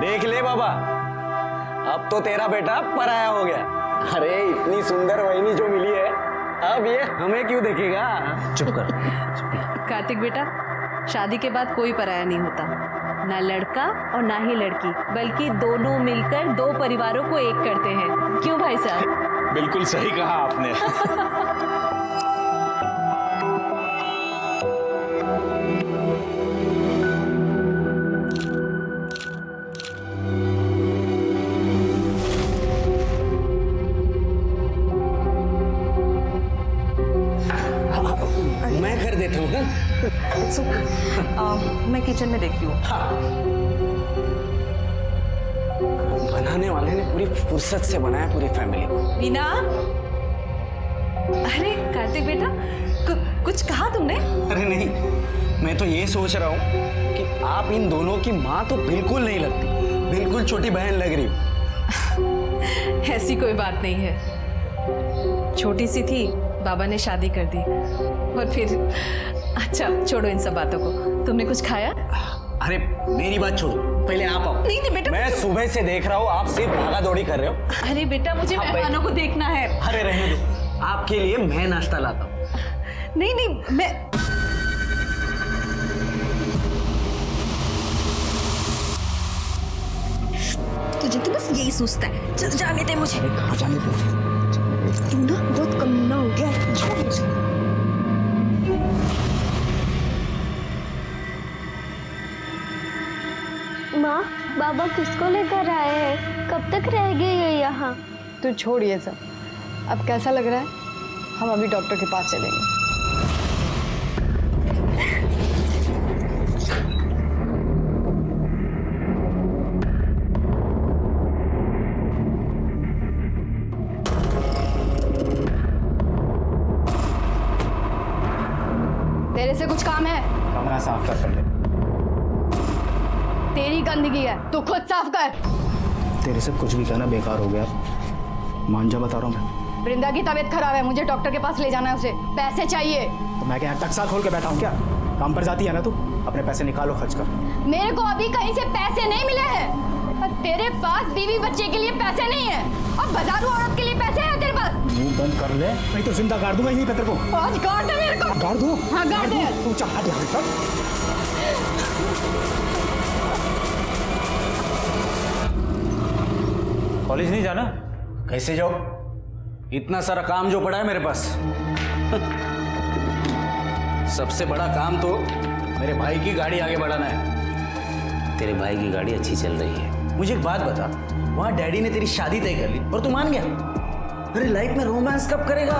देख ले बाबा, अब तो तेरा बेटा पराया हो गया। अरे इतनी सुंदर वहिनी जो मिली है, अब ये हमें क्यों देखेगा? चुप कर। कार्तिक बेटा, शादी के बाद कोई पराया नहीं होता, ना लड़का और ना ही लड़की, बल्कि दोनों मिलकर दो परिवारों को एक करते हैं। क्यों भाई साहब? बिल्कुल सही कहा आपने। मैं कर देता हूँ। मैं किचन में देखती हूँ। बनाने वाले ने पूरी फुर्सत से बनाया पूरी फैमिली को। वीना, अरे कार्तिक बेटा, कुछ कहा तुमने? अरे नहीं, मैं तो ये सोच रहा हूँ कि आप इन दोनों की माँ तो बिल्कुल नहीं लगती, बिल्कुल छोटी बहन लग रही हो। ऐसी कोई बात नहीं है, छोटी सी थी, बाबा ने शादी कर दी और फिर। अच्छा छोड़ो इन सब बातों को, तुमने कुछ खाया? अरे मेरी बात छोड़ो, पहले आप आओ। नहीं बेटा, मैं सुबह से देख रहा हूँ आप सिर्फ भागा दौड़ी कर रहे हो। अरे बेटा, मुझे मेहमानों को देखना है। अरे रहने दो, आपके लिए मैं नाश्ता लाता हूँ। नहीं, मैं तुझे तो बस यही सोचता है। चल जाने दे मुझे। कहाँ जाने दो? तू ना बहुत कमीना हो गया है। छोड़ मुझे। माँ, बाबा किसको लेकर आए हैं? कब तक रहेंगे ये यहाँ? तू छोड़ ये सब। अब कैसा लग रहा है? हम अभी डॉक्टर के पास चलेंगे। तेरे से कुछ काम है? कमरा साफ कर पहले। तेरी गंदगी है, तू खुद साफ कर। तेरे से कुछ भी कहना बेकार हो गया, मान जा बता रहा हूँ मैं। वृंदा की तबीयत खराब है, मुझे डॉक्टर के पास ले जाना है उसे। पैसे चाहिए। तो मैं क्या यहाँ टक्सा खोल के बैठा हूँ क्या? काम पर जाती है ना तू, अपने पैसे निकालो खर्च कर। मेरे को अभी कहीं से पैसे नहीं मिले हैं। तेरे पास बीवी बच्चे के लिए पैसे नहीं है और बाजारू औरत के लिए पैसे हैं तेरे पास? मुंह बंद कर ले, नहीं तो जिंदा गाड़ दूंगा यहीं पे तेरे को। आज गाड़ दे मेरे को। गाड़ दूँ? हाँ गाड़ दे। तू चाह कॉलेज नहीं जाना? कैसे जाओ? इतना सारा काम जो पड़ा है मेरे पास। सबसे बड़ा काम तो मेरे भाई की गाड़ी आगे बढ़ाना है। तेरे भाई की गाड़ी अच्छी चल रही है। मुझे एक बात बता, वहां डैडी ने तेरी शादी तय कर ली और तू मान गया? अरे लाइफ में रोमांस कब करेगा?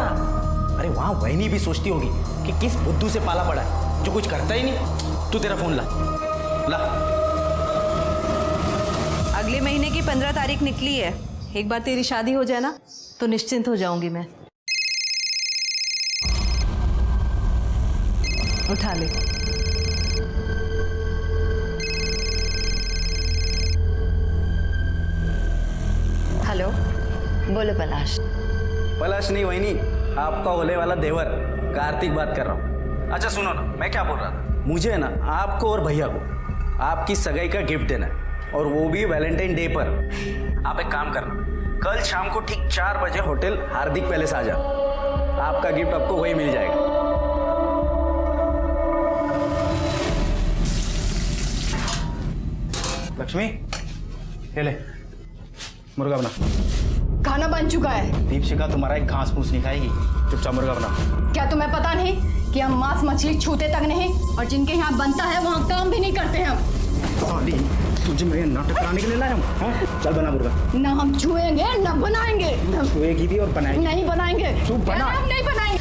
अरे वहां वहिनी भी सोचती होगी कि किस बुद्धू से पाला पड़ा है जो कुछ करता ही नहीं। तू तेरा फोन ला। अगले महीने की 15 तारीख निकली है। एक बार तेरी शादी हो जाए ना तो निश्चिंत हो जाऊंगी मैं। उठा ले। हेलो, बोलो पलाश। पलाश नहीं वहिनी, आपका होने वाला देवर कार्तिक बात कर रहा हूँ। अच्छा सुनो ना, मैं क्या बोल रहा था, मुझे ना आपको और भैया को आपकी सगाई का गिफ्ट देना है, और वो भी वैलेंटाइन डे पर। आप एक काम करना, कल शाम को ठीक 4 बजे होटल हार्दिक पैलेस आ जा। आपका गिफ्ट आपको वही मिल जाएगा। लक्ष्मी, ये ले मुर्गा बना। खाना बन चुका है। दीपशिखा तुम्हारा एक घास फूस नहीं खाएगी, चुपचाप मुर्गा बना। क्या तुम्हें पता नहीं कि हम मांस मछली छूते तक नहीं, और जिनके यहाँ बनता है वहाँ काम भी नहीं करते हम। साली, तुझे मैं नाटक कराने के लिए लाया हूँ? हाँ? चल बना मुर्गा। ना हम छुएंगे ना बनाएंगे। छुएगी भी और बनाएगी नहीं बनाएंगे। तू बना। हम नहीं बनाएंगे।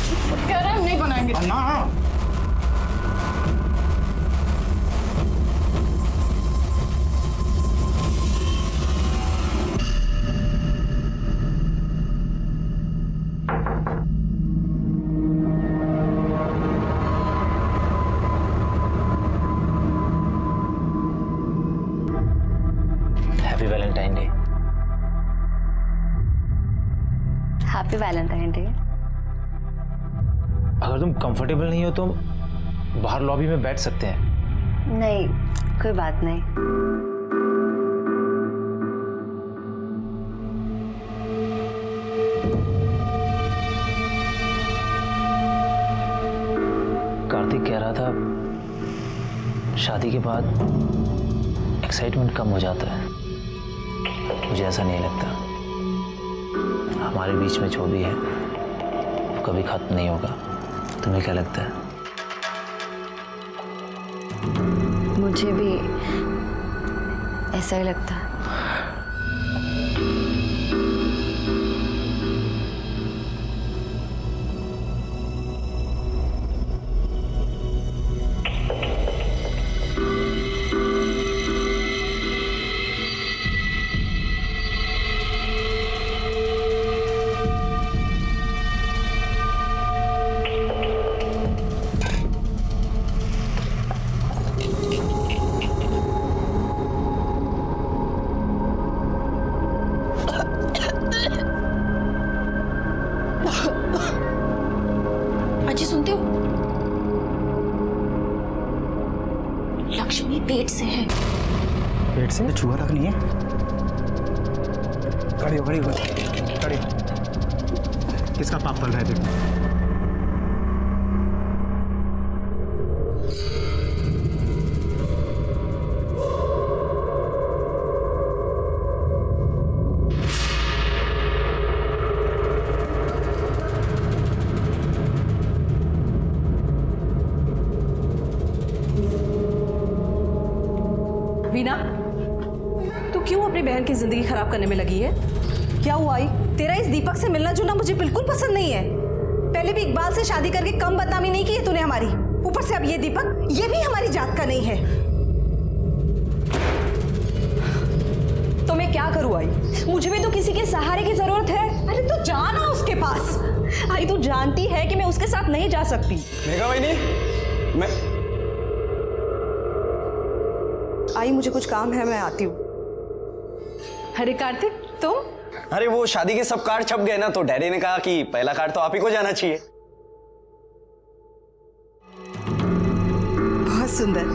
कह रहे हम नहीं बनाएंगे। ना happy Valentine day. Happy Valentine day. अगर तुम कंफर्टेबल नहीं हो तो बाहर लॉबी में बैठ सकते हैं। नहीं, कोई बात नहीं। कह रहा था शादी के बाद एक्साइटमेंट कम हो जाता है। मुझे ऐसा नहीं लगता। हमारे बीच में जो भी है वो कभी खत्म नहीं होगा। तुम्हें क्या लगता है? मुझे भी ऐसा ही लगता है। अजी सुनते हो? लक्ष्मी पेट से है। पेट से छुआ तक नहीं है। खड़ी हो, खड़ी हो, खड़ी हो। किसका पाप पल रहा है देखो। वीना, तू क्यों अपनी बहन की जिंदगी खराब करने में लगी है? क्या हुआ आई? तेरा इस दीपक से मिलना जुलना मुझे बिल्कुल पसंद नहीं है। पहले भी इकबाल से शादी करके कम बदनामी नहीं की है तूने हमारी। ऊपर से अब ये दीपक, ये भी हमारी जात का नहीं है। तो मैं क्या करूं आई? मुझे भी तो किसी के सहारे की जरूरत है। अरे तू जाना उसके पास। आई तू जानती है कि मैं उसके साथ नहीं जा सकती। मेघा वहीनी, मैं आई मुझे कुछ काम है, मैं आती हूँ। अरे कार्तिक तुम? अरे वो शादी के सब कार्ड छप गए ना, तो डैडी ने कहा कि पहला कार्ड तो आप ही को जाना चाहिए। बहुत सुंदर।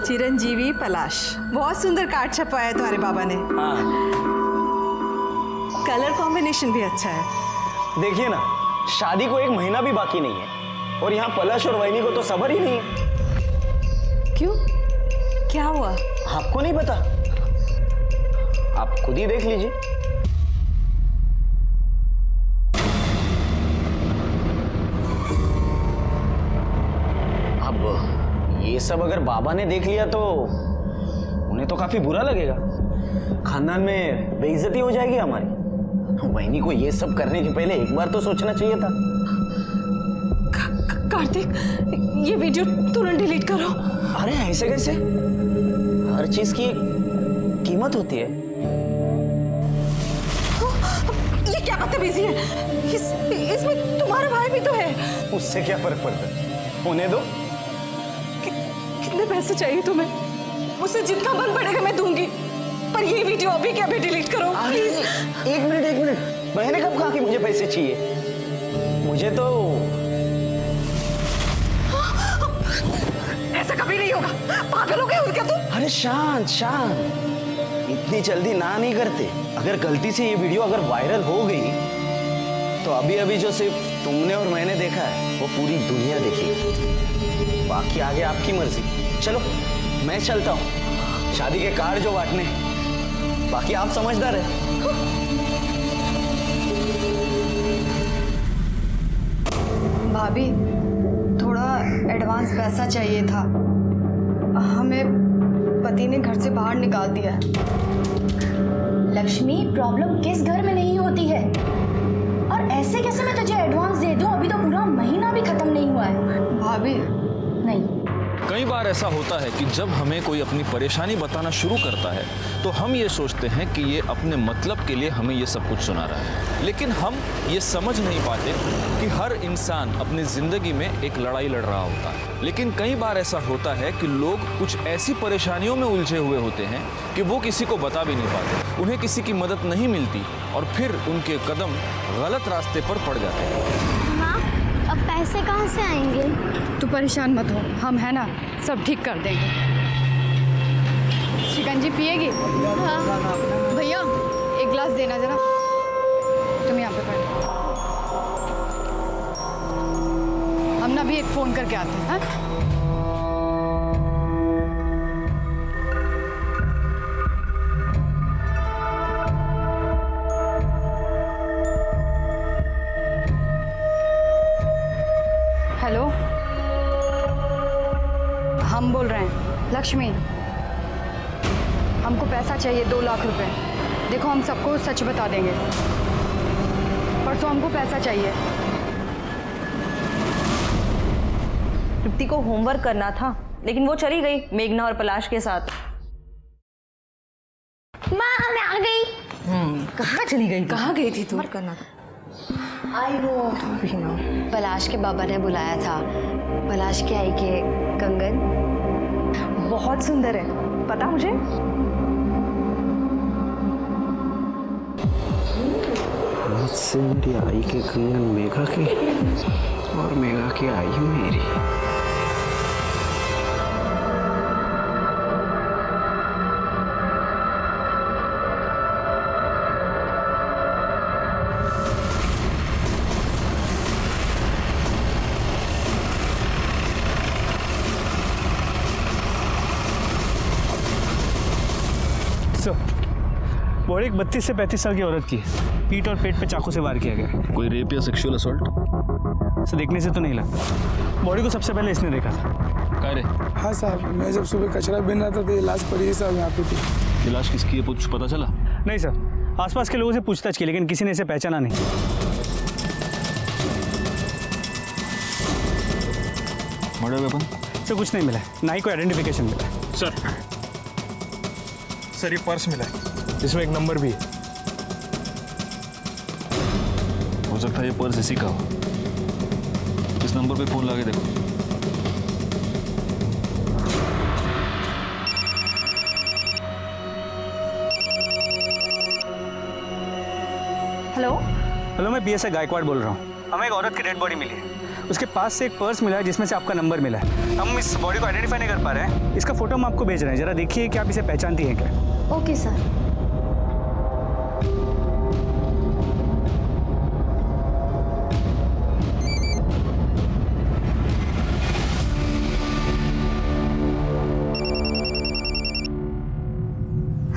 चिरंजीवी पलाश, बहुत सुंदर कार्ड छपवाया है तुम्हारे बाबा ने। हाँ कलर कॉम्बिनेशन भी अच्छा है। देखिए ना, शादी को 1 महीना भी बाकी नहीं है और यहाँ पलश और वहीनी को तो सबर ही नहीं है। क्यों, क्या हुआ? आपको नहीं पता? आप खुद ही देख लीजिए। अब ये सब अगर बाबा ने देख लिया तो उन्हें तो काफी बुरा लगेगा। खानदान में बेइज्जती हो जाएगी हमारी। वहीनी को ये सब करने के पहले एक बार तो सोचना चाहिए था। कार्तिक, ये वीडियो तुरंत डिलीट करो। अरे ऐसे कैसे? हर चीज की एक कीमत होती है। ये क्या बदतमीजी है? इसमें तुम्हारा भाई भी तो है। उससे क्या फर्क पड़ता है? होने दो। कितने पैसे चाहिए तुम्हें? मुझसे जितना बन पड़ेगा मैं दूंगी, पर ये वीडियो अभी क्या भी डिलीट करो प्लीज। एक मिनट। मैंने कब कहा कि मुझे पैसे चाहिए? मुझे तो ऐसा कभी नहीं होगा। पागल हो गए हो क्या तुम? अरे शांत, इतनी जल्दी ना नहीं करते। अगर गलती से ये वीडियो अगर वायरल हो गई तो अभी जो सिर्फ तुमने और मैंने देखा है वो पूरी दुनिया देखेगी। बाकी आगे आपकी मर्जी। चलो मैं चलता हूँ, शादी के कार्ड जो बांटने, बाकी आप समझदार है। भाभी, थोड़ा एडवांस पैसा चाहिए था। हमें पति ने घर से बाहर निकाल दिया है। लक्ष्मी, प्रॉब्लम किस घर में नहीं होती है? और ऐसे कैसे मैं तुझे एडवांस दे दूं? अभी तो पूरा महीना भी खत्म नहीं हुआ है। भाभी, नहीं, कई बार ऐसा होता है कि जब हमें कोई अपनी परेशानी बताना शुरू करता है तो हम ये सोचते हैं कि ये अपने मतलब के लिए हमें ये सब कुछ सुना रहा है, लेकिन हम ये समझ नहीं पाते कि हर इंसान अपनी ज़िंदगी में एक लड़ाई लड़ रहा होता है। लेकिन कई बार ऐसा होता है कि लोग कुछ ऐसी परेशानियों में उलझे हुए होते हैं कि वो किसी को बता भी नहीं पाते, उन्हें किसी की मदद नहीं मिलती और फिर उनके कदम गलत रास्ते पर पड़ जाते हैं। माँ, अब पैसे कहाँ से आएंगे? तू परेशान मत हो, हम है ना, सब ठीक कर देंगे। शिकंजी पिएगी? भैया, एक गिलास देना जरा। तुम यहाँ पे बैठो। अभी एक फ़ोन करके आते हैं, हाँ? हेलो, हम बोल रहे हैं। लक्ष्मी, हमको पैसा चाहिए 2 लाख रुपए। देखो, हम सबको सच बता देंगे। परसों हमको पैसा चाहिए। तृप्ति को होमवर्क करना था, लेकिन वो चली गई मेघना और पलाश के साथ। माँ मैं आ गई। कहाँ चली गई? कहाँ गई थी तू? करना था। आई वो पलाश के बाबा ने बुलाया था। पलाश के आई के कंगन बहुत सुंदर है, पता मुझे। मुझसे मेरी आई के कंगन मेघा की और मेघा की आई मेरी। बॉडी एक 32 से 35 साल की औरत की है। पीठ और पेट पे चाकू से वार किया गया है। कोई रेप या सेक्सुअल असॉल्ट? इसे देखने से तो नहीं लगता। बॉडी को सबसे पहले इसने देखा था। काय रे? हाँ साहब, मैं जब सुबह कचरा बिन रहा था तो ये लाश पड़ी साहब यहाँ पे थी। ये लाश किसकी है, कुछ पता चला? नहीं सर, आसपास के लोगों से पूछताछ की, लेकिन किसी ने इसे पहचाना नहीं। Murder weapon? सर कुछ नहीं मिला है, ना ही कोई आइडेंटिफिकेशन मिला है। सर ये पर्स मिला है, जिसमें एक नंबर भी है। हो सकता है ये पर्स इसी का हो। इस नंबर पे फोन लगा के देखो। हेलो, हेलो, मैं PSI गायकवाड़ बोल रहा हूँ। हमें एक औरत की डेड बॉडी मिली है। उसके पास से एक पर्स मिला है जिसमें से आपका नंबर मिला है। हम इस बॉडी को आइडेंटिफाई नहीं कर पा रहे हैं। इसका फोटो हम आपको भेज रहे हैं, जरा देखिए कि आप इसे पहचानती हैं क्या। Okay sir.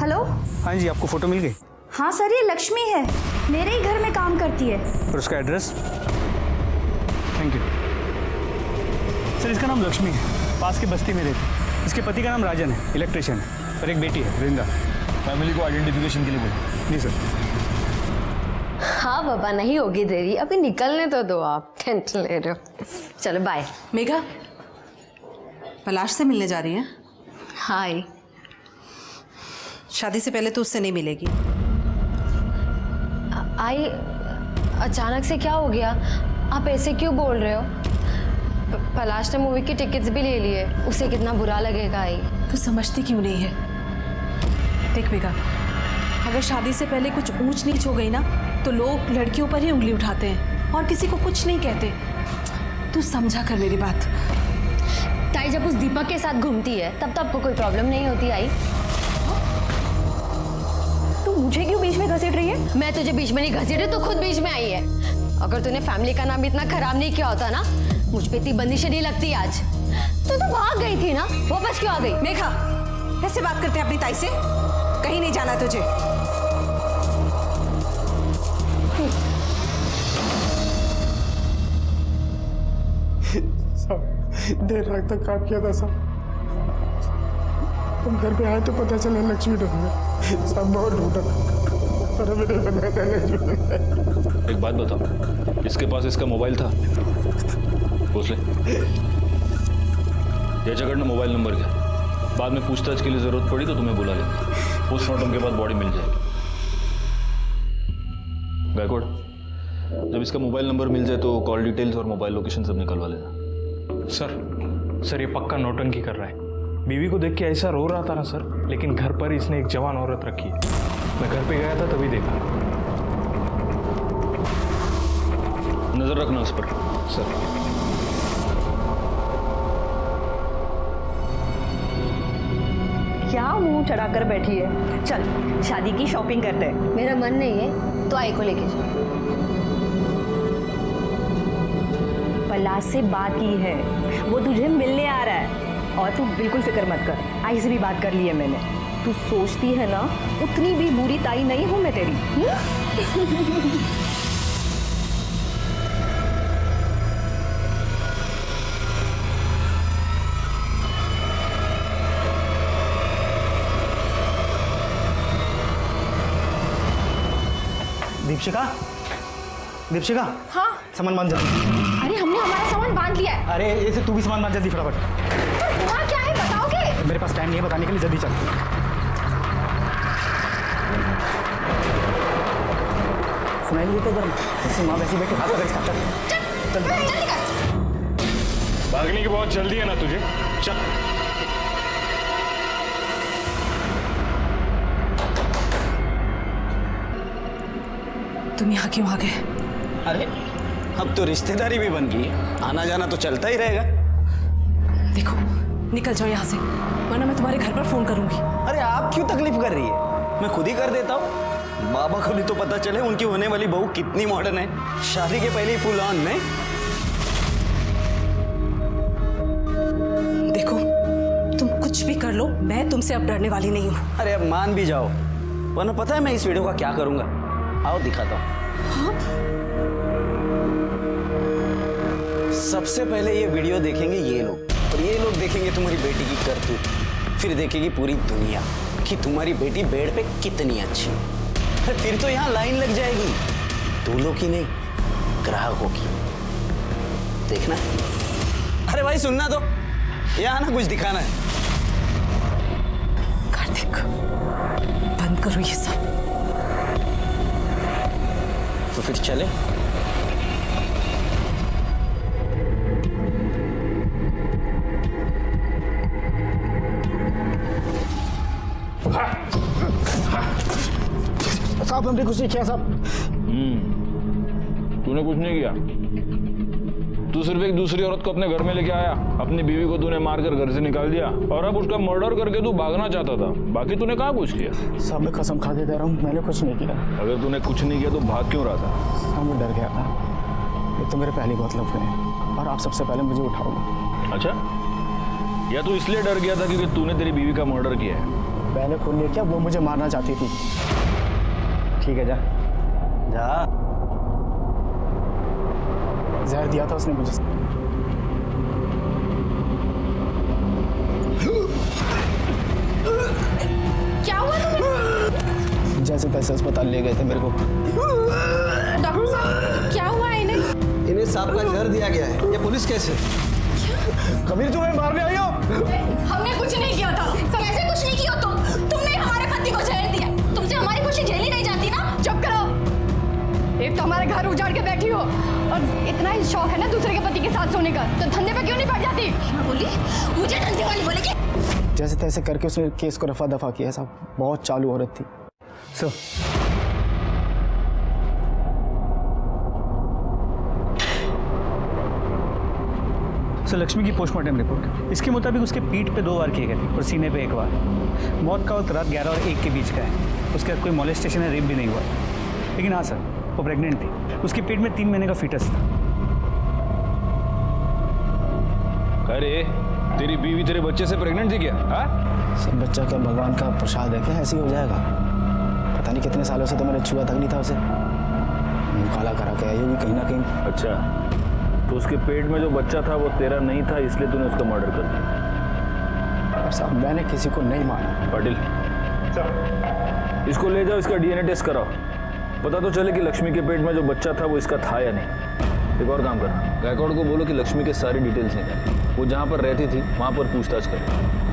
हेलो। हाँ जी, आपको फोटो मिल गई? हाँ सर, ये लक्ष्मी है, मेरे ही घर में काम करती है। और उसका एड्रेस? Thank you sir. इसका नाम लक्ष्मी है, पास की बस्ती में रहती। इसके पति का नाम राजन है, इलेक्ट्रिशियन है, और एक बेटी है वृंदा। फैमिली को आइडेंटिफिकेशन के लिए बोलो। जी सर। हाँ बाबा, नहीं होगी देरी, अभी निकलने तो दो, आप टेंशन ले रहे हो। चलो बाय। मेघा, पलाश से मिलने जा रही है? हाय। शादी से पहले तो उससे नहीं मिलेगी। आई, अचानक से क्या हो गया? आप ऐसे क्यों बोल रहे हो? पलाश ने मूवी की टिकट्स भी ले लिए, उसे कितना बुरा लगेगा। आई, तू समझती क्यों नहीं है? देख मेघा, अगर शादी से पहले कुछ ऊंच नीच हो गई ना तो लोग लड़कियों पर ही उंगली उठाते हैं और किसी को कुछ नहीं कहते। तू समझा कर मेरी बात। ताई जब उस दीपक के साथ घूमती है तब तो आपको कोई प्रॉब्लम नहीं होती। आई, तू मुझे क्यों बीच में घसीट रही है? मैं तुझे बीच में नहीं घसीटी, तू खुद बीच में आई है। अगर तूने फैमिली का नाम इतना खराब नहीं किया होता ना, मुझ पे इतनी बंदिशें नहीं लगती आज। तू तो भाग गई थी ना, वापस क्यों आ गई? मेघा, ऐसे बात करते हैं अपनी ताई से? कहीं नहीं जाना तुझे। साहब देर रात तक काम किया था साहब। हम घर पे आए तो पता चला लक्ष्मी डूब गई। सब बहुत ढूंढा पर हमें नहीं पता था लक्ष्मी डूब गई। एक बात बताओ, इसके पास इसका मोबाइल था? पूछ ले। ये जगह ना मोबाइल नंबर क्या? बाद में पूछताछ के लिए जरूरत पड़ी तो तुम्हें बुला लेंगे। पोस्टमार्टम के बाद बॉडी मिल जाएगी। गायकवाड़, जब इसका मोबाइल नंबर मिल जाए तो कॉल डिटेल्स और मोबाइल लोकेशन सब निकलवा लेना। सर ये पक्का नौटंकी कर रहा है। बीवी को देख के ऐसा रो रहा था ना सर, लेकिन घर पर इसने एक जवान औरत रखी है। मैं घर पे गया था तभी देखा। नजर रखना उस पर। सर क्या मुंह चढ़ाकर बैठी है? चल शादी की शॉपिंग करते हैं। मेरा मन नहीं है तो आई को लेके जाओ। कैलाश से बात की है, वो तुझे मिलने आ रहा है। और तू बिल्कुल फिक्र मत कर, आई से भी बात कर ली है मैंने। तू सोचती है ना उतनी भी बुरी ताई नहीं हूं मैं तेरी। दीपशिका, दीपशिका। हाँ सामान बांध जल्दी। अरे हमने हमारा सामान बांध लिया है। अरे ऐसे तू भी सामान बांध जल्दी फटाफट। वहाँ क्या है बताओगे? मेरे पास टाइम नहीं है बताने के लिए, जल्दी चल। सुनाई नहीं देता उधर, ऐसे माँ वैसे बैठे हाथ पकड़ इसका। चल जल्दी कर। भागने की बहुत जल्दी है ना तुझे, चल। तुम यहाँ क्यों आ गए? अरे अब तो रिश्तेदारी भी बन गई है, आना जाना तो चलता ही रहेगा। देखो निकल जाओ यहाँ से, वरना मैं तुम्हारे घर पर फोन करूंगी। अरे आप क्यों तकलीफ कर रही है, मैं खुद ही कर देता हूँ। बाबा को भी तो पता चले उनकी होने वाली बहू कितनी मॉडर्न है, शादी के पहले ही फुल ऑन में। देखो तुम कुछ भी कर लो, मैं तुमसे अब डरने वाली नहीं हूँ। अरे अब मान भी जाओ, वरना पता है मैं इस वीडियो का क्या करूंगा। आओ दिखाता हूँ। सबसे पहले ये वीडियो देखेंगे ये लोग, और ये लोग देखेंगे तुम्हारी बेटी की करतूत, फिर देखेगी पूरी दुनिया कि तुम्हारी बेटी बेड पे कितनी अच्छी है। फिर तो यहाँ लाइन लग जाएगी, दूल्हों की नहीं ग्राहकों की। देखना। अरे भाई सुनना तो, यहाँ ना कुछ दिखाना है। कार्तिक बंद करो ये सब। तो फिर चले। साहब हमने कुछ नहीं किया साहब। तूने कुछ नहीं किया, तू सिर्फ एक दूसरी औरत को अपने घर में लेके आया, अपनी बीवी को तूने मारकर घर से निकाल दिया, और अब उसका मर्डर करके तू भागना चाहता था। बाकी तूने कहाँ कुछ किया? साहब मैं कसम खा के कह रहा हूँ, मैंने कुछ नहीं किया। अगर तूने कुछ नहीं किया तो भाग क्यों रहा था? साहब मैं डर गया था, एक तो मेरे पहले बहुत लफड़े हैं, और आप सबसे पहले मुझे उठाओगे। अच्छा, या तू इसलिए डर गया था क्योंकि तूने तेरी बीवी का मर्डर किया है? मैंने खून नहीं किया, वो मुझे मारना चाहती थी। ठीक है जा जा। जहर दिया था उसने मुझे। क्या हुआ तुम्हें? जैसे तैसे अस्पताल ले गए थे मेरे को। डॉक्टर साहब क्या हुआ है इन्हें? इन्हें सांप का जहर दिया गया है। ये पुलिस कैसे? कबीर तुम्हें मारने आई हो? हमने कुछ नहीं किया था। सब ऐसे कुछ नहीं किया तुमने हमारे पति को जहर दिया। तुमसे हमारी खुशी झेली नहीं जाती ना? चुप करो। एक तो हमारे घर उजाड़ के बैठी हो, और इतना ही शौक है ना दूसरे के पति के साथ सोने का, तो धंधे पे क्यों नहीं पड़ जाती? क्या बोली? मुझे धंधे वाली बोलेगी? जैसे तैसे करके उसने केस को रफा दफा किया साहब, बहुत चालू औरत थी। सर लक्ष्मी की पोस्टमार्टम रिपोर्ट, इसके मुताबिक उसके पीठ पे 2 बार किए गए थे और सीने पे 1 बार। मौत का वक्त रात 11 और 1 के बीच का है। उसके बाद कोई मोलेस्टेशन या रेप भी नहीं हुआ, लेकिन हाँ सर वो प्रेग्नेंट थी। उसके पेट में 3 महीने का फीटस था। अरे तेरी बीवी तेरे बच्चे से प्रेग्नेंट थी क्या? हाँ? सर बच्चा क्या भगवान का प्रसाद है क्या? ऐसे ही हो जाएगा? पता नहीं कितने सालों से तो मैंने छुआ तक नहीं था उसे। काला करा के आई होगी कहीं ना कहीं। अच्छा, तो उसके पेट में जो बच्चा था वो तेरा नहीं था, इसलिए तूने उसका मर्डर कर दिया? साहब मैंने किसी को नहीं मारा। पाटिल इसको ले जाओ, इसका डीएनए टेस्ट कराओ, पता तो चले कि लक्ष्मी के पेट में जो बच्चा था वो इसका था या नहीं। एक और काम करना, गायकवाड़ को बोलो कि लक्ष्मी के सारी डिटेल्स निकाले, वो जहाँ पर रहती थी वहाँ पर पूछताछ करें।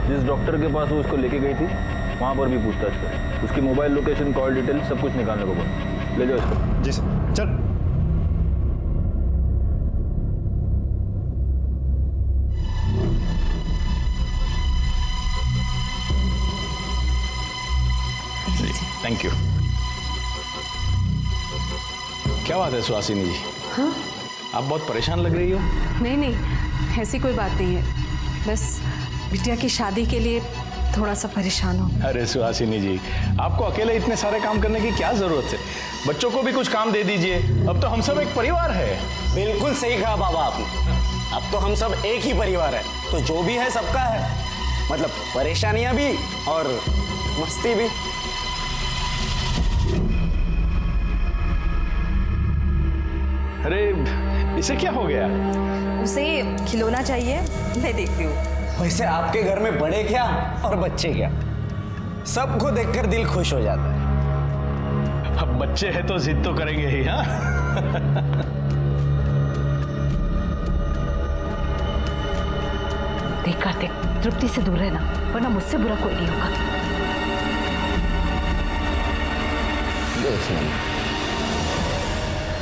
जिस डॉक्टर के पास वो उसको लेके गई थी वहाँ पर भी पूछताछ करें। उसकी मोबाइल लोकेशन, कॉल डिटेल सब कुछ निकालने को बोलो। ले जाओ इसको। जी सर। चल थैंक यू। क्या बात है सुहासिनी जी? हाँ आप बहुत परेशान लग रही हो। नहीं नहीं, ऐसी कोई बात नहीं है, बस बिटिया की शादी के लिए थोड़ा सा परेशान हूँ। अरे सुहासिनी जी, आपको अकेले इतने सारे काम करने की क्या जरूरत है? बच्चों को भी कुछ काम दे दीजिए, अब तो हम सब एक परिवार है। बिल्कुल सही कहा बाबा आपने। अब तो हम सब एक ही परिवार है, तो जो भी है सबका है, मतलब परेशानियां भी और मस्ती भी। अरे इसे क्या हो गया? उसे खिलौना चाहिए, मैं देखती हूँ। वैसे आपके घर में बड़े क्या और बच्चे क्या, सबको देखकर दिल खुश हो जाता है। अब बच्चे हैं तो जिद तो करेंगे ही। हाँ देख कार्तिक, तृप्ति से दूर रहना, वरना मुझसे बुरा कोई नहीं होगा।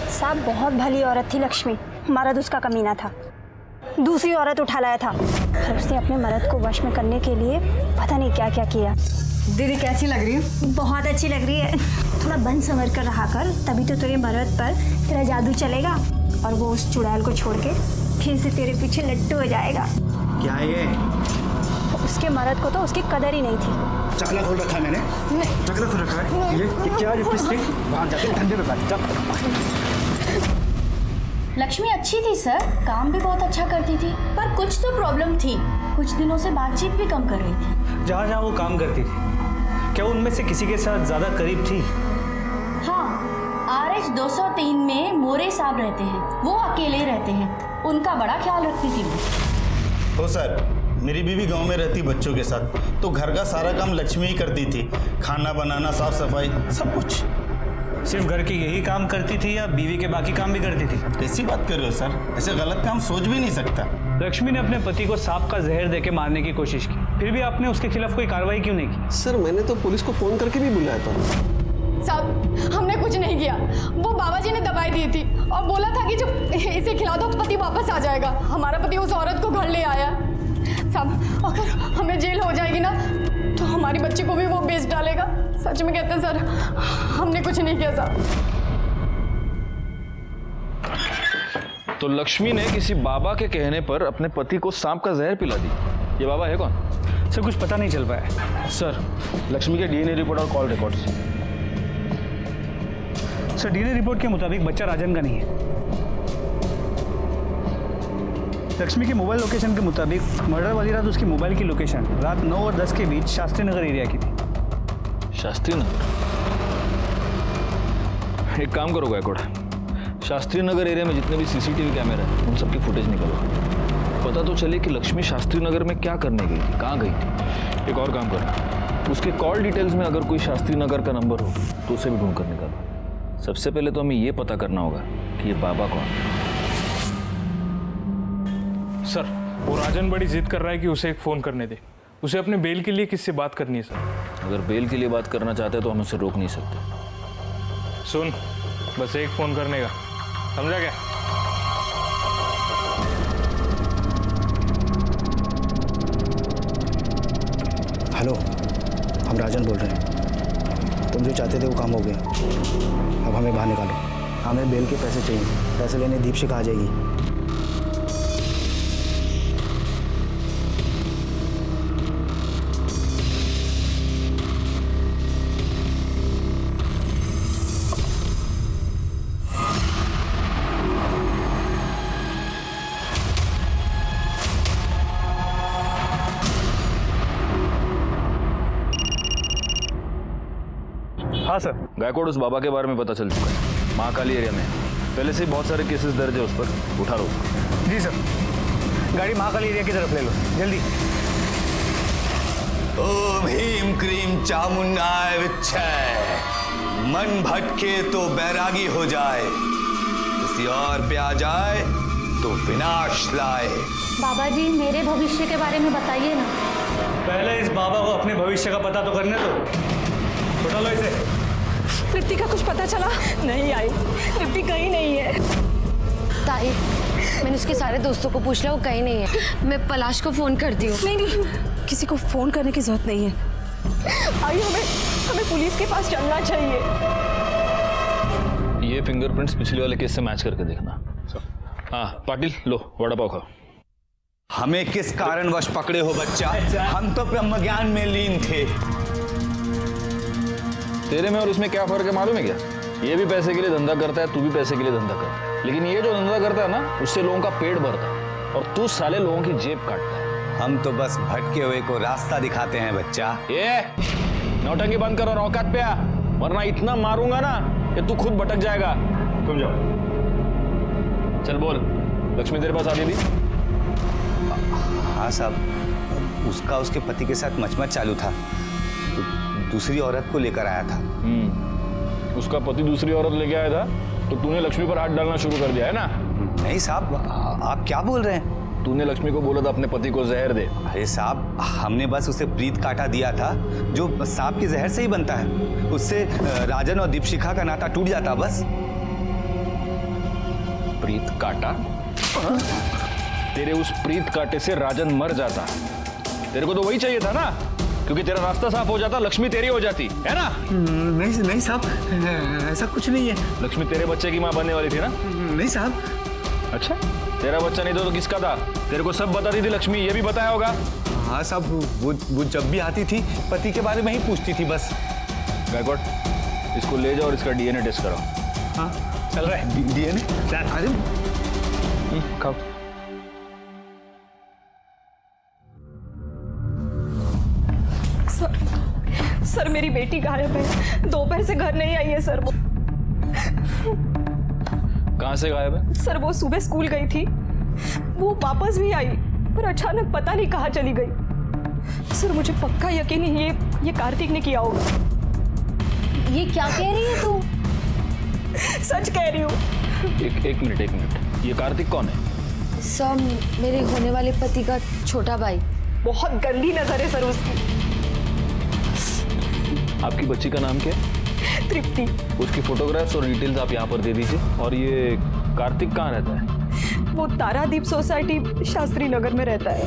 साहब बहुत भली औरत थी लक्ष्मी, मर्द उसका कमीना था, दूसरी औरत उठा लाया था और उसने अपने मर्द को वश में करने के लिए पता नहीं क्या क्या किया। दीदी कैसी लग रही है? बहुत अच्छी लग रही है। थोड़ा बन संवर कर रहा कर, तभी तो तेरे मर्द पर तेरा जादू चलेगा और वो उस चुड़ैल को छोड़ के फिर से तेरे पीछे लट्टू हो जाएगा। क्या है ये? उसके मर्द को तो उसकी कदर ही नहीं थी। चकला खोल रखा है मैंने। चकला खोल रखा है? ये क्या लिपस्टिक? वहाँ जाके ठंडे में बैठ जा। लक्ष्मी अच्छी थी सर, काम भी बहुत अच्छा करती थी, पर कुछ तो प्रॉब्लम थी। कुछ दिनों से बातचीत भी कम कर रही थी। जहाँ जहाँ वो काम करती थी, क्या उनमें से किसी के साथ ज़्यादा करीब थी? हाँ, RH 203 में मोरे साहब रहते हैं, वो अकेले रहते हैं, उनका बड़ा ख्याल रखती थी वो। तो सर, मेरी बीवी गांव में रहती बच्चों के साथ, तो घर का सारा काम लक्ष्मी ही करती थी, खाना बनाना, साफ सफाई, सब कुछ। सिर्फ घर के यही काम करती थी या बीवी के बाकी काम भी करती थी? कैसी बात कर रहे हो सर, ऐसे गलत काम सोच भी नहीं सकता। लक्ष्मी ने अपने पति को सांप का जहर देके मारने की कोशिश की, फिर भी आपने उसके खिलाफ कोई कार्रवाई क्यों नहीं की? सर मैंने तो पुलिस को फोन करके भी बुलाया था। साहब हमने कुछ नहीं किया, वो बाबा जी ने दवाई दी थी और बोला था कि जब इसे खिला दो पति वापस आ जाएगा। हमारा पति उस औरत को घर ले आया। साहब अगर हमें जेल हो जाएगी ना तो हमारी बच्ची को भी वो बेच डालेगा। सच में कहते हैं सर, हमने कुछ नहीं किया साहब। तो लक्ष्मी ने किसी बाबा के कहने पर अपने पति को सांप का जहर पिला दी। ये बाबा है कौन? सर कुछ पता नहीं चल पाया। सर लक्ष्मी के डीएनए रिपोर्ट और call records. Sir DNA report के मुताबिक बच्चा राजन का नहीं है। लक्ष्मी के मोबाइल लोकेशन के मुताबिक मर्डर वाली रात उसकी मोबाइल की लोकेशन रात 9 और 10 के बीच शास्त्री नगर एरिया की थी। शास्त्री नगर? एक काम करो गायकवाड़, शास्त्री नगर एरिया में जितने भी सीसीटीवी कैमरे हैं उन सबकी फुटेज निकालो, पता तो चले कि लक्ष्मी शास्त्री नगर में क्या करने गई थी, कहाँ गई थी। एक और काम करना, उसके कॉल डिटेल्स में अगर कोई शास्त्री नगर का नंबर हो तो उसे भी ढूंढ कर निकालो। सबसे पहले तो हमें ये पता करना होगा कि ये बाबा कौन है। सर वो राजन बड़ी जिद कर रहा है कि उसे एक फ़ोन करने दे। उसे अपने बेल के लिए किससे बात करनी है सर? अगर बेल के लिए बात करना चाहते हैं तो हम उसे रोक नहीं सकते। सुन, बस एक फ़ोन करने का, समझा क्या? हेलो, हम राजन बोल रहे हैं। तुम जो चाहते थे वो काम हो गया, अब हमें बाहर निकालो। हमें बेल के पैसे चाहिए, पैसे लेने दीपशिखा आ जाएगी। हाँ सर। गायकवाड़ उस बाबा के बारे में पता चल चुका है, महाकाली एरिया में पहले से ही बहुत सारे केसेस दर्ज है उस पर, उठा लो उसको। जी सर, गाड़ी महाकाली एरिया की तरफ ले लो जल्दी। ओम ह्रीम क्रीम चामुंडाय विच्छय, मन भटके तो बैरागी हो जाए, किसी और पे आ जाए तो विनाश लाए। बाबा जी मेरे भविष्य के बारे में बताइए ना। पहले इस बाबा को अपने भविष्य का पता तो करने दो। उठा लो इसे। तृप्ति का कुछ पता चला? नहीं आई, तृप्ति कहीं नहीं है। ताई मैंने उसके सारे दोस्तों को पूछ लिया, वो कहीं नहीं है। मैं पलाश को फोन करती हूँ। नहीं नहीं, किसी को फोन करने की जरूरत नहीं है। आइए हमें पुलिस के पास चलना चाहिए। ये फिंगरप्रिंट्स पिछले वाले केस से मैच करके देखना। हाँ पाटिल, लो वड़ा पाव खाओ। हमें किस कारणवश पकड़े हो बच्चा? हम तो ब्रह्म ज्ञान में लीन थे। तेरे में और उसमें क्या फर्क है मालूम है क्या? ये भी पैसे के लिए धंधा करता है, तू भी पैसे के लिए धंधा कर, लेकिन ये जो धंधा करता है ना उससे लोगों का पेट भरता है। और तू साले लोगों की जेब काटता है। हम तो बस भटके हुए को रास्ता दिखाते हैं बच्चा। ये नौटंकी बंद कर और औकात पे आ, वरना इतना मारूंगा ना कि तू खुद भटक जाएगा। तुम जाओ। चल बोल, लक्ष्मी तेरे पास आ गई थी? हाँ साहब, उसका उसके पति के साथ मचमच चालू था, तो दूसरी औरत को लेकर आया था। उसका पति दूसरी औरत लेके आया था तो तूने लक्ष्मी पर हाथ डालना शुरू कर दिया है ना? नहीं साहब, आप क्या बोल रहे हैं? तूने लक्ष्मी को बोला था अपने पति को जहर दे। अरे साहब, हमने बस उसे प्रीत काटा दिया था, जो सांप के जहर से ही बनता है। उससे राजन और दीपशिखा का नाता टूट जाता बस। प्रीत काटा? तेरे उस प्रीत काटे से राजन मर जाता। तेरे को तो वही चाहिए था ना, क्योंकि तेरा रास्ता साफ हो जाता, लक्ष्मी तेरी हो जाती है ना? नहीं साहब, ऐसा कुछ नहीं है। लक्ष्मी तेरे बच्चे की माँ बनने वाली थी ना? नहीं साहब। अच्छा, तेरा बच्चा नहीं तो किसका था? तेरे को सब बताती थी लक्ष्मी, ये भी बताया होगा। हाँ साहब, वो जब भी आती थी पति के बारे में ही पूछती थी बस। गायकवाड़, इसको ले जाओ और इसका डीएनए टेस्ट कराओ। हाँ चल रहा है डीएनए। अरे खाओ। सर मेरी बेटी गायब है, दोपहर से घर नहीं आई है सर। वो कहाँ से गायब है? सर वो सुबह स्कूल गई थी, वो वापस भी आई पर अचानक पता नहीं कहाँ चली गई। सर मुझे पक्का यकीन है ये कार्तिक ने किया होगा। ये क्या कह रही है तू? सच कह रही हूँ। एक मिनट, ये कार्तिक कौन है? सर मेरे होने वाले पति का छोटा भाई। बहुत गंदी नजर है सर उसकी। आपकी बच्ची का नाम क्या है? तृप्ति। उसकी फोटोग्राफ्स और डिटेल्स आप यहाँ पर दे दीजिए। और ये कार्तिक कहाँ रहता है? वो तारादीप सोसाइटी शास्त्री नगर में रहता है।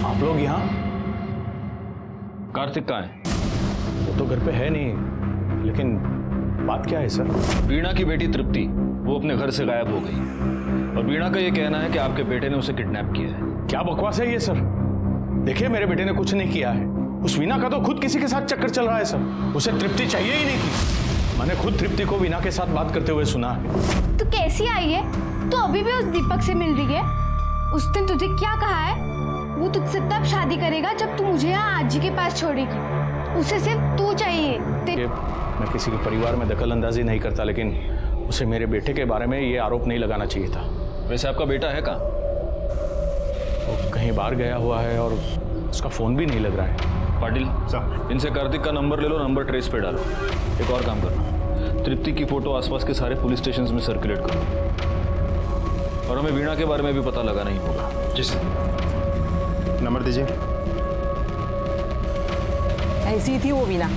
आप लोग यहाँ? कार्तिक कहाँ है? वो तो घर पे है नहीं, लेकिन बात क्या है सर? वीणा की बेटी तृप्ति, वो अपने घर से गायब हो गई और वीणा का ये कहना है कि आपके बेटे ने उसे किडनैप किया है। क्या बकवास है ये सर? देखिए, मेरे बेटे ने कुछ नहीं किया है। उस वीणा का तो खुद किसी के साथ चक्कर चल रहा है सर। उसे तृप्ति चाहिए ही नहीं थी। मैंने खुद तृप्ति को वीणा के साथ बात करते हुए सुना है। तू कैसी आई है? तू अभी भी उस दीपक से मिल रही है? उस दिन तुझे क्या कहा है? वो तुझसे तब शादी करेगा जब तू मुझे यहाँ आजी के पास छोड़ेगी। उसे सिर्फ तू चाहिए। मैं किसी के परिवार में दखल अंदाजी नहीं करता, लेकिन उसे मेरे बेटे के बारे में ये आरोप नहीं लगाना चाहिए था। वैसे आपका बेटा है कहाँ? वो कहीं बाहर गया हुआ है और उसका फोन भी नहीं लग रहा है। पाटिल साहब, इनसे कार्तिक का नंबर ले लो, नंबर ट्रेस पे डालो। एक और काम करना, तृप्ति की फोटो आसपास के सारे पुलिस स्टेशन में सर्कुलेट करो और हमें वीणा के बारे में भी पता लगाना ही होगा। जी सर। नंबर दीजिए। ऐसी ही थी वो वीणा।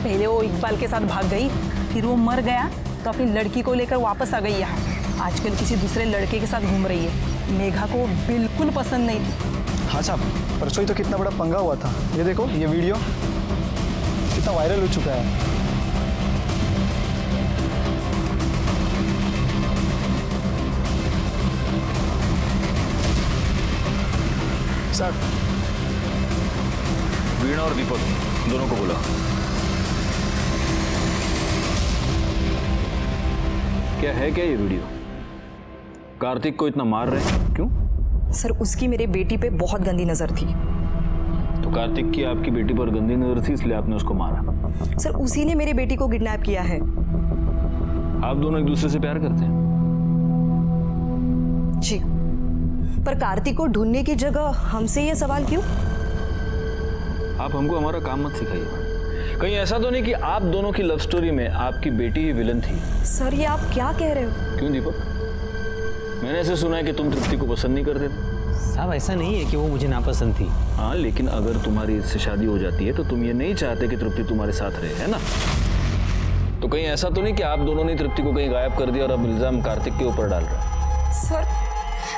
पहले वो इकबाल के साथ भाग गई, फिर वो मर गया तो अपनी लड़की को लेकर वापस आ गई यहाँ। आजकल किसी दूसरे लड़के के साथ घूम रही है। मेघा को बिल्कुल पसंद नहीं थी। हाँ साहब, परसों ही तो कितना बड़ा पंगा हुआ था। ये देखो, ये वीडियो कितना वायरल हो चुका है। सर, वीणा और दीपक दोनों को बोला। क्या है क्या ये वीडियो? कार्तिक को इतना मार रहे हैं क्यों? सर उसकी मेरे बेटी पे बहुत गंदी नजर थी। तो कार्तिक की आपकी बेटी पर गंदी नजर थी, इसलिए आपने उसको मारा? सर उसी ने मेरी बेटी को किडनैप किया है। आप दोनों एक दूसरे से प्यार करते हैं? जी, पर कार्तिक को ढूंढने की जगह हमसे ये सवाल क्यों? आप हमको हमारा काम मत सिखाइए। कहीं ऐसा तो नहीं कि आप दोनों की लव स्टोरी में आपकी बेटी ही विलन थी? सर ये आप क्या कह रहे हो? क्यों दीपक, मैंने ऐसे सुना है कि तुम तृप्ति को पसंद नहीं करते थे। साहब ऐसा नहीं है कि वो मुझे नापसंद थी। हाँ, लेकिन अगर तुम्हारी इससे शादी हो जाती है तो तुम ये नहीं चाहते कि तृप्ति तुम्हारे साथ रहे, है ना? तो कहीं ऐसा तो नहीं कि आप दोनों ने तृप्ति को कहीं गायब कर दिया और अब इल्जाम कार्तिक के ऊपर डाल रहे हैं?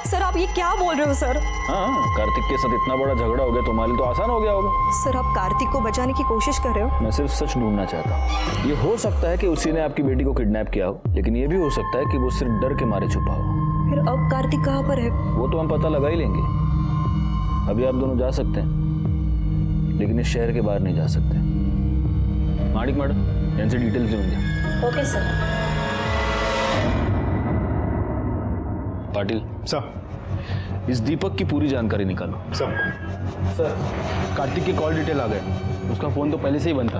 सर आप ये क्या बोल रहे हो सर? हाँ, कार्तिक के साथ इतना बड़ा झगड़ा हो गया, तुम्हारे लिए तो आसान हो गया होगा। सर आप कार्तिक को बचाने की कोशिश कर रहे हो? मैं सिर्फ सच ढूंढना चाहता हूँ। ये हो सकता है कि उसी ने आपकी बेटी को किडनैप किया हो, लेकिन ये भी हो सकता है कि वो सिर्फ डर के मारे छुपा हो। फिर अब कार्तिक कहाँ पर है? वो तो हम पता लगा ही लेंगे। अभी आप दोनों जा सकते हैं, लेकिन इस शहर के बाहर नहीं जा सकते। माणिक मैडम, यहाँ से डिटेल्स लूंगे। Okay sir. पाटिल सर। इस दीपक की पूरी जानकारी निकालो। सर कार्तिक की कॉल डिटेल आ गए, उसका फोन तो पहले से ही बंद था।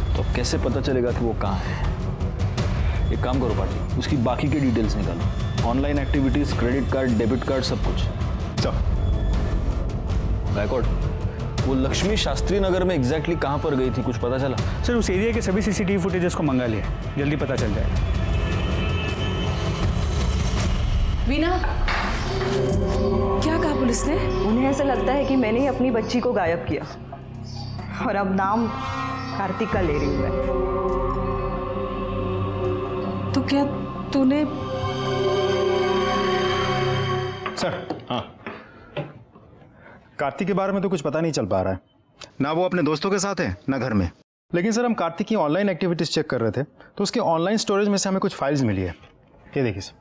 तो अब कैसे पता चलेगा कि वो कहाँ है? एक काम करो पाटिल, उसकी बाकी के डिटेल्स निकालो, online activities, credit card, debit card, सब कुछ। सर। गायकवाड़, वो लक्ष्मी शास्त्री नगर में एग्जैक्टली कहाँ पर गई थी, कुछ पता चला? सर उस एरिया के सभी सीसीटीवी फुटेजेस को मंगा लिया, जल्दी पता चल जाएगा। वीना, क्या कहा पुलिस ने? उन्हें ऐसा लगता है कि मैंने ही अपनी बच्ची को गायब किया और अब नाम कार्तिक का ले रही हूँ मैं। तो क्या तूने? सर हाँ, कार्तिक के बारे में तो कुछ पता नहीं चल पा रहा है, ना वो अपने दोस्तों के साथ है ना घर में। लेकिन सर हम कार्तिक की ऑनलाइन एक्टिविटीज चेक कर रहे थे तो उसके ऑनलाइन स्टोरेज में से हमें कुछ फाइल्स मिली है। ये देखिए सर।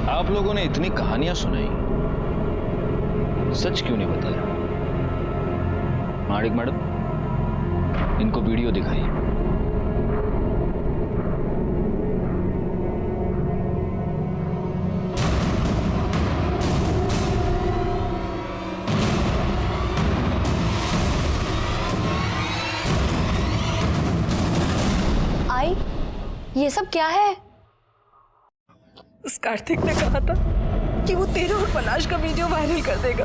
आप लोगों ने इतनी कहानियां सुनाई, सच क्यों नहीं बताया? माणिक मैडम, इनको वीडियो दिखाइए। आई, ये सब क्या है? उस कार्तिक ने कहा था कि वो तेरा और पलाश का वीडियो वायरल कर देगा,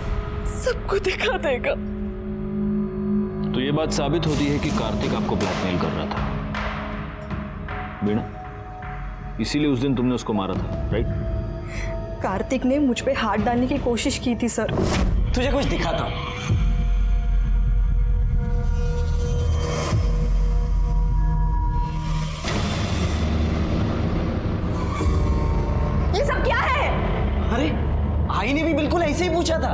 सबको दिखा देगा। तो ये बात साबित होती है कि कार्तिक आपको ब्लैकमेल कर रहा था, वीणा। इसीलिए उस दिन तुमने उसको मारा था, राइट? कार्तिक ने मुझ पे हाथ डालने की कोशिश की थी सर। तुझे कुछ दिखा था? ये सब क्या है? अरे आई ने भी बिल्कुल ऐसे ही पूछा था,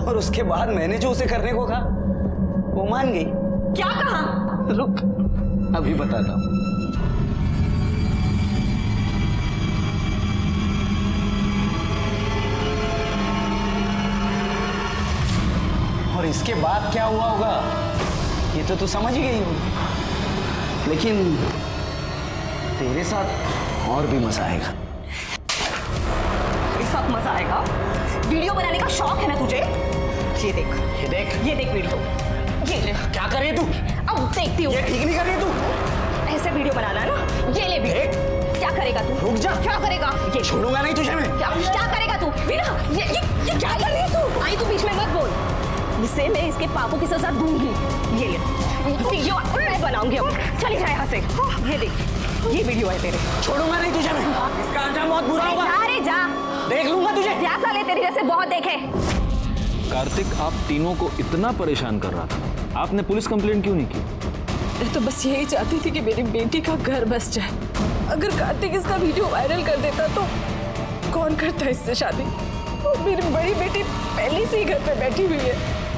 और उसके बाद मैंने जो उसे करने को कहा वो मान गई। क्या कहा? रुक, अभी बताता हूं। और इसके बाद क्या हुआ होगा ये तो तू समझ ही गई होगी, लेकिन तेरे साथ और भी मजा आएगा। तेरे साथ मजा आएगा? वीडियो बनाने का शौक है ना तुझे? ये देख, ये देख, ये देख वीडियो। ये ले। क्या कर रही है तू? अब देखती हूँ। ये ठीक नहीं कर रही है तू। ऐसे वीडियो बनाना है ना? ये ले वीडियो। क्या करेगा तू? रुक जा। क्या करेगा? ये छोड़ूंगा नहीं तुझे मैं। क्या करेगा तू? वीना, ये क्या कर रही है तू? आई तू बीच में मत बोल। इसे मैं इसके पापों की सजा दूंगी। ये ले, वीडियो मैं बनाऊंगी अब। चली जा यहाँ से। ये देख, ये वीडियो है तेरे। छोड़ूंगा नहीं तुझे मैं। इसका अंजाम बहुत बुरा होगा। जा रे जा, देख लूंगा तुझे। क्या साले तेरी जैसे बहुत देखे। कार्तिक आप तीनों को इतना परेशान कर रहा था, आपने पुलिस कंप्लेंट क्यों नहीं की? मैं तो बस यही चाहती थी कि मेरी बेटी का घर बस जाए। अगर कार्तिक इसका वीडियो वायरल कर देता तो कौन करता इससे शादी? और मेरी बड़ी बेटी पहले से ही घर पे बैठी हुई है,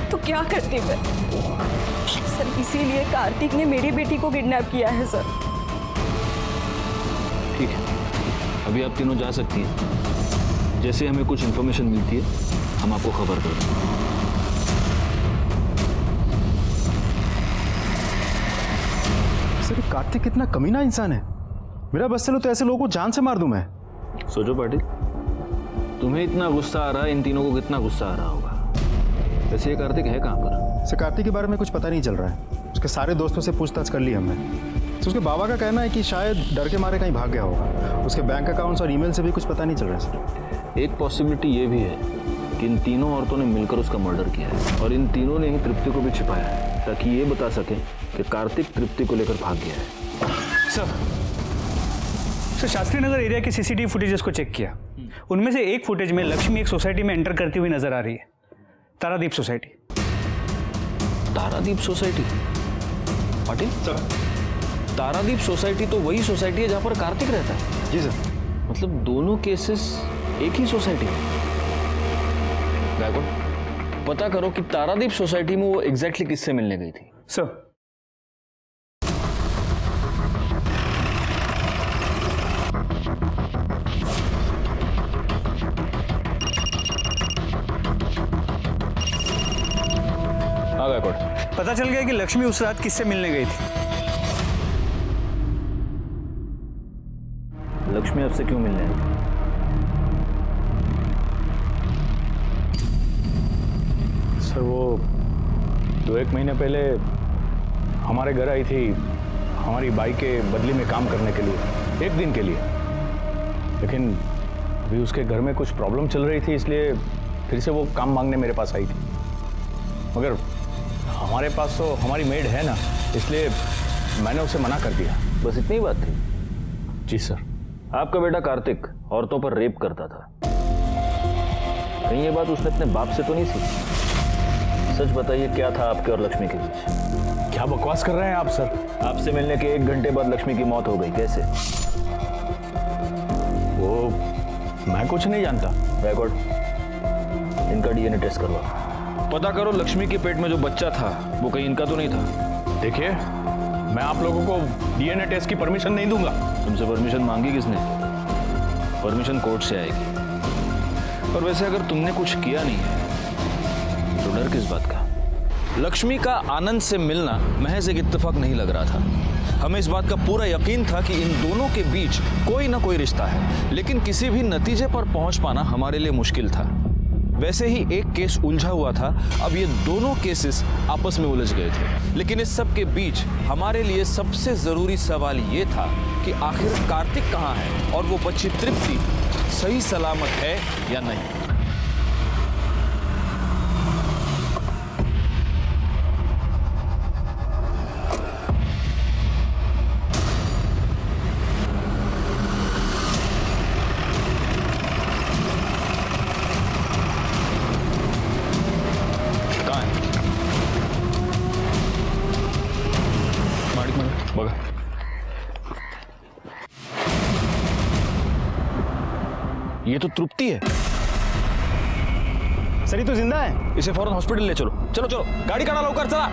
तो क्या करती मैं? सर इसीलिए कार्तिक ने मेरी बेटी को किडनैप किया है सर। ठीक है, अभी आप तीनों जा सकती हैं। जैसे हमें कुछ इन्फॉर्मेशन मिलती है हम आपको खबर कर देंगे। सर कार्तिक कितना कमीना इंसान है, मेरा बस चलो तो ऐसे लोगों को जान से मार दूं मैं। सोचो पाटिल, तुम्हें इतना गुस्सा आ रहा है, इन तीनों को कितना गुस्सा आ रहा होगा। वैसे ये कार्तिक है कहाँ पर? सर कार्तिक के बारे में कुछ पता नहीं चल रहा है, उसके सारे दोस्तों से पूछताछ कर ली हमने। तो उसके बाबा का कहना है कि शायद डर के मारे कहीं भाग गया होगा। उसके बैंक अकाउंट्स और ईमेल से भी कुछ पता नहीं चल रहा है सर। एक पॉसिबिलिटी ये भी है कि इन तीनों औरतों ने मिलकर उसका मर्डर किया है, और इन तीनों ने ही तृप्ति को भी छिपाया है, ताकि ये बता सके कि कार्तिक तृप्ति को लेकर भाग गया है। सर शास्त्री नगर एरिया के सीसीटीवी फुटेजेस को चेक किया, उनमें से एक फुटेज में लक्ष्मी एक सोसाइटी में एंटर करती हुई नजर आ रही है, Taradeep society. Taradeep society? Patil sir, Taradeep society तो वही सोसाइटी है जहां पर कार्तिक रहता है। जी सर। मतलब दोनों केसेस एक ही सोसाइटी में? गायकवाड़, पता करो कि तारादीप सोसाइटी में वो एग्जैक्टली किससे मिलने गई थी। सर हाँ गायकवाड़, पता चल गया कि लक्ष्मी उस रात किससे मिलने गई थी। लक्ष्मी आपसे क्यों मिलने आई? सर वो 2-1 महीने पहले हमारे घर आई थी हमारी बाई के बदली में काम करने के लिए, 1 दिन के लिए। लेकिन अभी उसके घर में कुछ प्रॉब्लम चल रही थी, इसलिए फिर से वो काम मांगने मेरे पास आई थी। मगर हमारे पास तो हमारी मेड है ना, इसलिए मैंने उसे मना कर दिया। बस इतनी बात थी? जी सर। आपका बेटा कार्तिक औरतों पर रेप करता था, कहीं ये बात उसने अपने बाप से तो नहीं सीखी? सच बताइए, क्या था आपके और लक्ष्मी के बीच? क्या बकवास कर रहे हैं आप सर? आपसे मिलने के 1 घंटे बाद लक्ष्मी की मौत हो गई, कैसे? वो मैं कुछ नहीं जानता। गायकवाड़, इनका डीएनए टेस्ट करवा। पता करो लक्ष्मी के पेट में जो बच्चा था वो कहीं इनका तो नहीं था। देखिए, मैं आप लोगों को डीएनए टेस्ट की परमिशन नहीं दूंगा। तुमसे परमिशन मांगी किसने? परमिशन कोर्ट से आएगी। और वैसे अगर तुमने कुछ किया नहीं है तो डर किस बात का? लक्ष्मी का आनंद से मिलना महज एक इत्तेफाक नहीं लग रहा था। हमें इस बात का पूरा यकीन था कि इन दोनों के बीच कोई ना कोई रिश्ता है, लेकिन किसी भी नतीजे पर पहुंच पाना हमारे लिए मुश्किल था। वैसे ही एक केस उलझा हुआ था, अब ये दोनों केसेस आपस में उलझ गए थे। लेकिन इस सब के बीच हमारे लिए सबसे जरूरी सवाल ये था कि आखिर कार्तिक कहाँ है और वो बच्ची तृप्ति सही सलामत है या नहीं। बघा, ये तो तृप्ति है। सर ये तो जिंदा है। इसे फौरन हॉस्पिटल ले चलो। चलो चलो, गाड़ी काढ़ा लवकर, चला।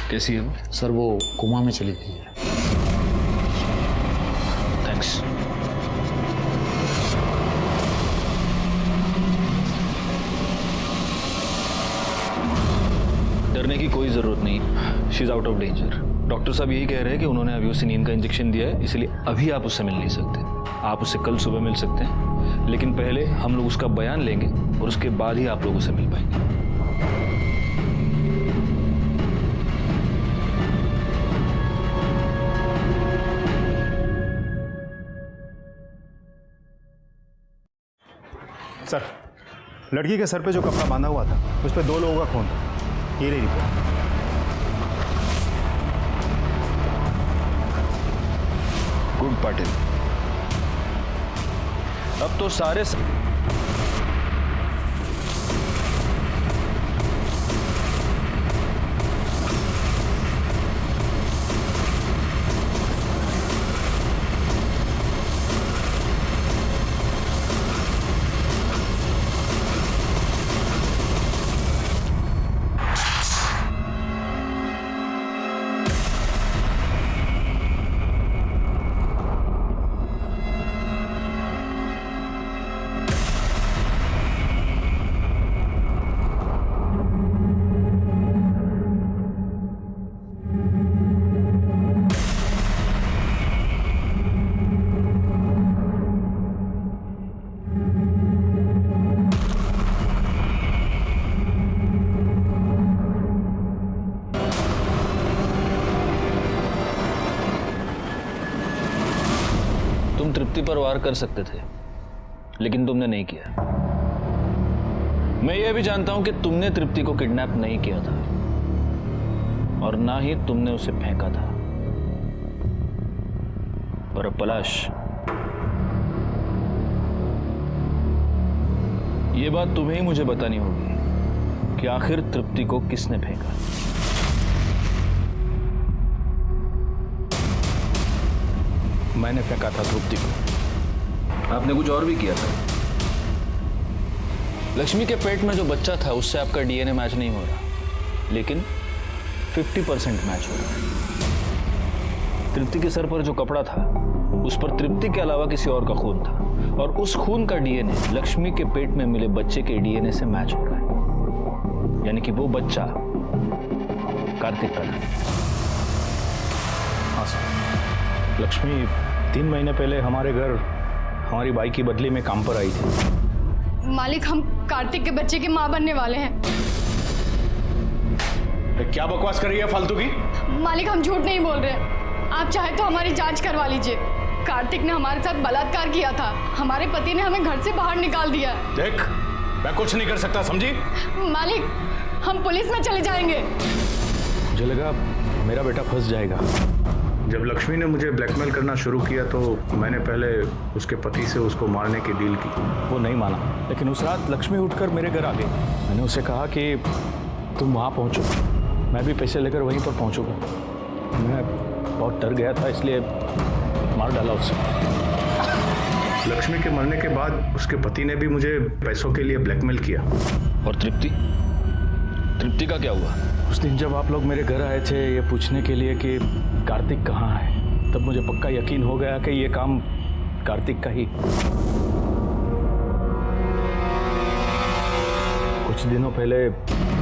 कैसी है वो? सर वो कोमा में चली गई है। थैंक्स। डरने की कोई जरूरत नहीं, she is out of danger. Doctor साहब यही कह रहे हैं कि उन्होंने अभी उसे नींद का इंजेक्शन दिया है, इसलिए अभी आप उससे मिल नहीं सकते। आप उससे कल सुबह मिल सकते हैं, लेकिन पहले हम लोग उसका बयान लेंगे और उसके बाद ही आप लोग उससे मिल पाएंगे। सर, लड़की के सर पे जो कपड़ा बांधा हुआ था उस पर 2 लोगों का खून था। ये रही रिपोर्ट। गुड पाटिल, अब तो सारे तृप्ति पर वार कर सकते थे, लेकिन तुमने नहीं किया। मैं यह भी जानता हूं कि तुमने तृप्ति को किडनैप नहीं किया था और ना ही तुमने उसे फेंका था। पर पलाश, ये बात तुम्हें ही मुझे बतानी होगी कि आखिर तृप्ति को किसने फेंका। मैंने फेंका था तृप्ति को। आपने कुछ और भी किया था। लक्ष्मी के पेट में जो बच्चा था उससे आपका डीएनए मैच नहीं हो रहा, लेकिन 50% मैच हो रहा है। तृप्ति के सर पर जो कपड़ा था उस पर तृप्ति के अलावा किसी और का खून था, और उस खून का डीएनए लक्ष्मी के पेट में मिले बच्चे के डीएनए से मैच हो रहा है, यानी कि वो बच्चा कार्तिक का था। हाँ सर, लक्ष्मी 3 महीने पहले हमारे घर हमारी बाई की बदली में काम पर आई थी। मालिक, हम कार्तिक के बच्चे की माँ बनने वाले हैं। क्या बकवास कर रही है फालतू की? मालिक, हम झूठ नहीं बोल रहे। आप चाहे तो हमारी जांच करवा लीजिए। कार्तिक ने हमारे साथ बलात्कार किया था। हमारे पति ने हमें घर से बाहर निकाल दिया। देख, मैं कुछ नहीं कर सकता, समझी? मालिक, हम पुलिस में चले जाएंगे। मुझे लगा मेरा बेटा फंस जाएगा। जब लक्ष्मी ने मुझे ब्लैकमेल करना शुरू किया तो मैंने पहले उसके पति से उसको मारने की डील की। वो नहीं माना, लेकिन उस रात लक्ष्मी उठकर मेरे घर आ गई। मैंने उसे कहा कि तुम वहाँ पहुँचो, मैं भी पैसे लेकर वहीं पर पहुँचूंगा। मैं बहुत डर गया था, इसलिए मार डाला उसे। लक्ष्मी के मरने के बाद उसके पति ने भी मुझे पैसों के लिए ब्लैकमेल किया। और तृप्ति का क्या हुआ? उस दिन जब आप लोग मेरे घर आए थे ये पूछने के लिए कि कार्तिक कहाँ है, तब मुझे पक्का यकीन हो गया कि ये काम कार्तिक का ही। कुछ दिनों पहले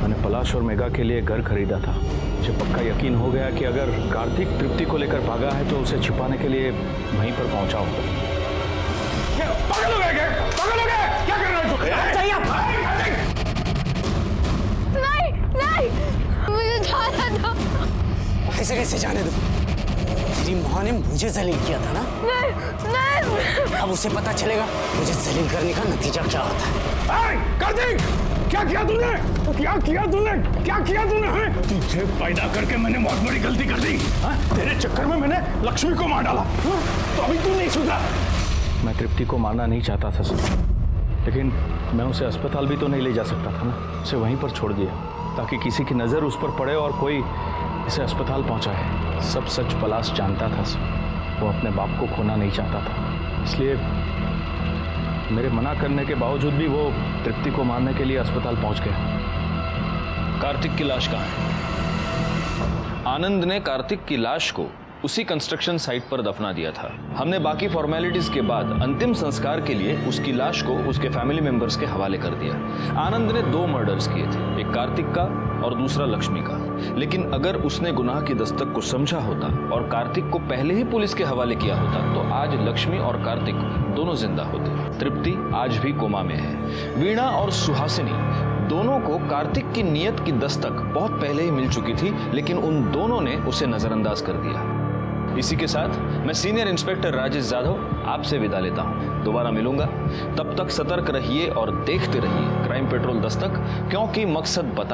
मैंने पलाश और मेघा के लिए घर खरीदा था। मुझे पक्का यकीन हो गया कि अगर कार्तिक तृप्ति को लेकर भागा है तो उसे छिपाने के लिए वहीं पर पहुंचा होगा। पागल हो गए? पागल हो गए? क्या कर रहे हो? चाहिए आप? नहीं, मुझे जाना दो। ऐसे कैसे जाने दो? तेरी माँ ने मुझे जलील किया था ना? नहीं। अब उसे पता चलेगा मुझे जलील करने का नतीजा क्या होता है। कार्तिक, क्या किया तूने? क्या किया तूने? क्या किया तूने? तुझे पैदा करके मैंने बहुत बड़ी गलती कर दी। तेरे चक्कर में मैंने लक्ष्मी को मार डाला। तो अभी तू नहीं सुधरा। मैं तृप्ति को मारना नहीं चाहता था सर, लेकिन मैं उसे अस्पताल भी तो नहीं ले जा सकता था ना। उसे वहीं पर छोड़ दिया ताकि किसी की नज़र उस पर पड़े और कोई इसे अस्पताल पहुंचाए। सब सच पलाश जानता था सर। वो अपने बाप को खोना नहीं चाहता था, इसलिए मेरे मना करने के बावजूद भी वो तृप्ति को मारने के लिए अस्पताल पहुंच गया। कार्तिक की लाश कहाँ है? आनंद ने कार्तिक की लाश को उसी कंस्ट्रक्शन साइट पर दफना दिया था। हमने बाकी फॉर्मेलिटीज के बाद अंतिम संस्कार के लिए उसकी लाश को उसके फैमिली मेंबर्स के हवाले कर दिया। आनंद ने 2 मर्डर्स किए थे, एक कार्तिक का और दूसरा लक्ष्मी का। लेकिन अगर उसने गुनाह की दस्तक को समझा होता और कार्तिक को पहले ही पुलिस के हवाले किया होता तो आज लक्ष्मी और कार्तिक दोनों जिंदा होते। तृप्ति आज भी कोमा में है। वीणा और सुहासिनी दोनों को कार्तिक की नियत की दस्तक बहुत पहले ही मिल चुकी थी, लेकिन उन दोनों ने उसे नजरअंदाज कर दिया। इसी के साथ मैं सीनियर इंस्पेक्टर राजेश जाधव आपसे विदा लेता हूं। दोबारा मिलूंगा, तब तक सतर्क रहिए और देखते रहिए क्राइम पेट्रोल दस्तक, क्योंकि मकसद बता